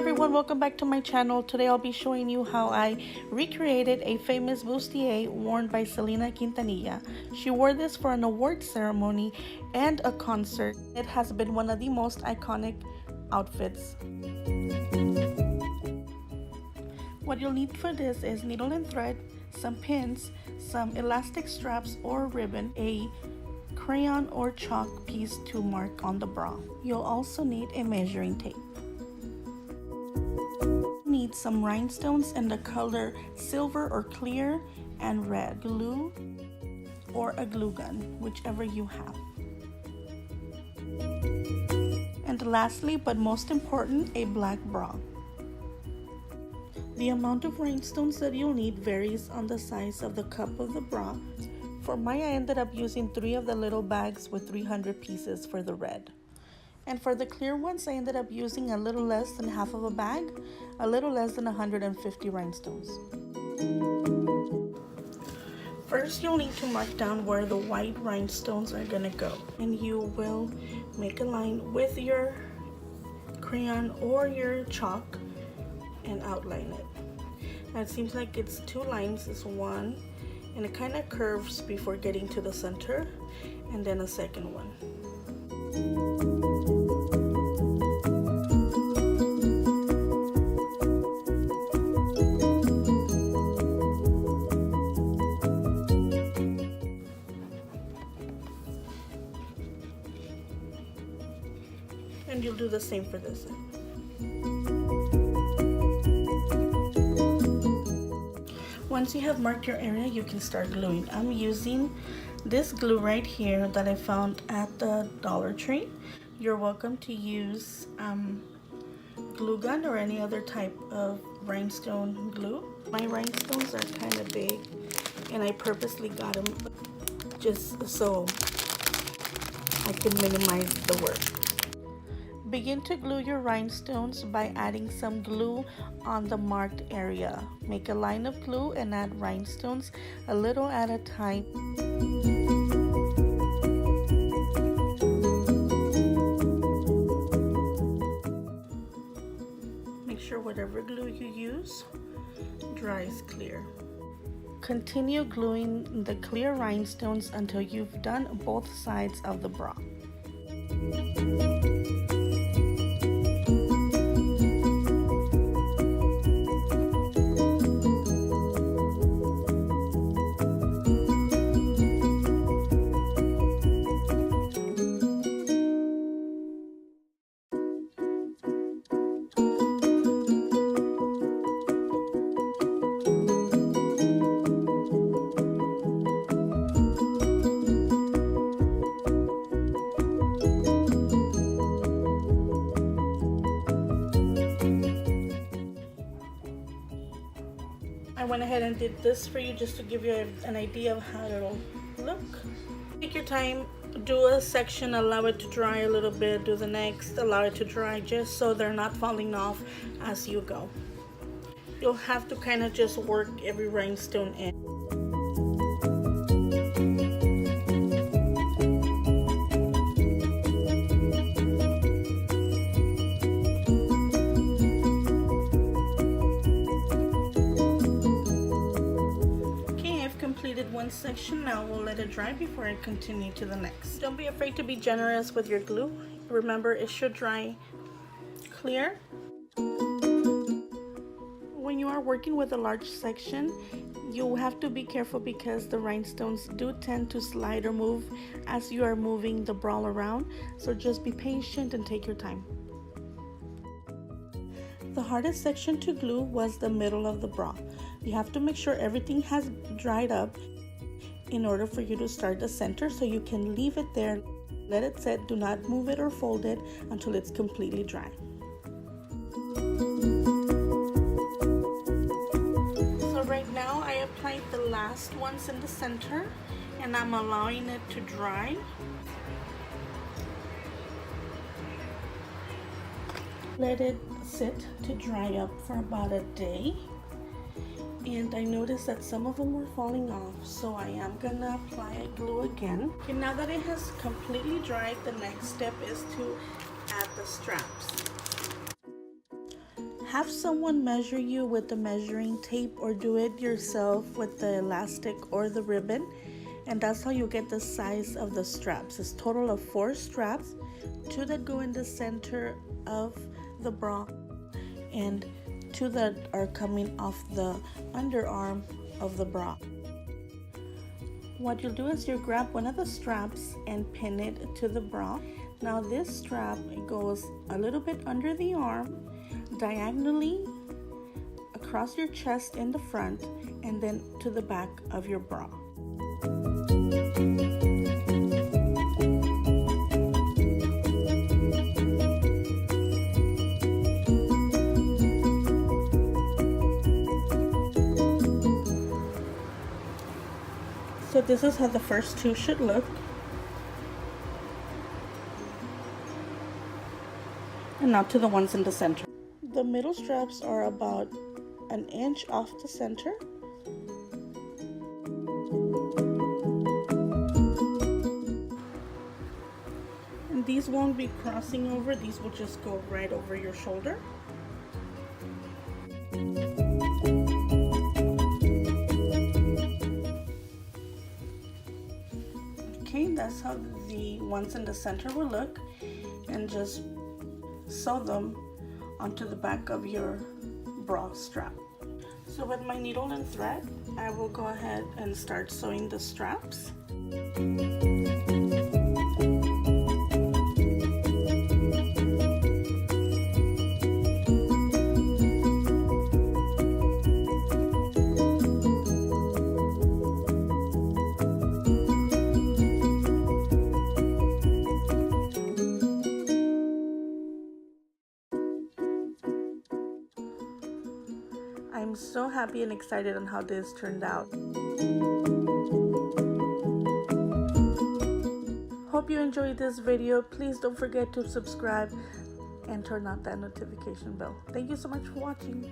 everyone, welcome back to my channel. Today I'll be showing you how I recreated a famous bustier worn by Selena Quintanilla. She wore this for an award ceremony and a concert. It has been one of the most iconic outfits. What you'll need for this is needle and thread, some pins, some elastic straps or ribbon, a crayon or chalk piece to mark on the bra. You'll also need a measuring tape. Need some rhinestones in the color silver or clear and red, glue or a glue gun, whichever you have. And lastly, but most important, a black bra. The amount of rhinestones that you'll need varies on the size of the cup of the bra. For mine, I ended up using 3 of the little bags with 300 pieces for the red. And for the clear ones, I ended up using a little less than half of a bag, a little less than 150 rhinestones. First, you'll need to mark down where the white rhinestones are gonna go. And you will make a line with your crayon or your chalk and outline it. Now it seems like it's 2 lines, it's 1, and it kind of curves before getting to the center, and then a second one. And you'll do the same for this end. Once you have marked your area, you can start gluing. I'm using this glue right here that I found at the Dollar Tree. You're welcome to use glue gun or any other type of rhinestone glue. My rhinestones are kind of big, and I purposely got them just so I can minimize the work. Begin to glue your rhinestones by adding some glue on the marked area. Make a line of glue and add rhinestones a little at a time. Make sure whatever glue you use dries clear. Continue gluing the clear rhinestones until you've done both sides of the bra. I went ahead and did this for you just to give you an idea of how it'll look. Take your time, do a section, allow it to dry a little bit, do the next, allow it to dry just so they're not falling off as you go. You'll have to kind of just work every rhinestone in. Completed one section. Now we'll let it dry before I continue to the next. Don't be afraid to be generous with your glue. Remember, it should dry clear. When you are working with a large section, you have to be careful because the rhinestones do tend to slide or move as you are moving the bra around, so just be patient and take your time. The hardest section to glue was the middle of the bra. You have to make sure everything has dried up in order for you to start the center, so you can leave it there, let it set, do not move it or fold it until it's completely dry. So right now I applied the last ones in the center and I'm allowing it to dry. Let it sit to dry up for about a day. And I noticed that some of them were falling off, so I am gonna apply a glue again. Okay, now that it has completely dried, the next step is to add the straps. have someone measure you with the measuring tape, or do it yourself with the elastic or the ribbon, and that's how you get the size of the straps. It's total of 4 straps, 2 that go in the center of the bra and 2 that are coming off the underarm of the bra. What you'll do is you grab one of the straps and pin it to the bra. Now this strap, it goes a little bit under the arm, diagonally across your chest in the front, and then to the back of your bra. So this is how the first 2 should look. And now to the ones in the center. The middle straps are about an inch off the center. And these won't be crossing over, these will just go right over your shoulder. Okay, that's how the ones in the center will look, and just sew them onto the back of your bra strap. So with my needle and thread, I will go ahead and start sewing the straps. I'm so happy and excited on how this turned out. Hope you enjoyed this video. Please don't forget to subscribe and turn on that notification bell. Thank you so much for watching.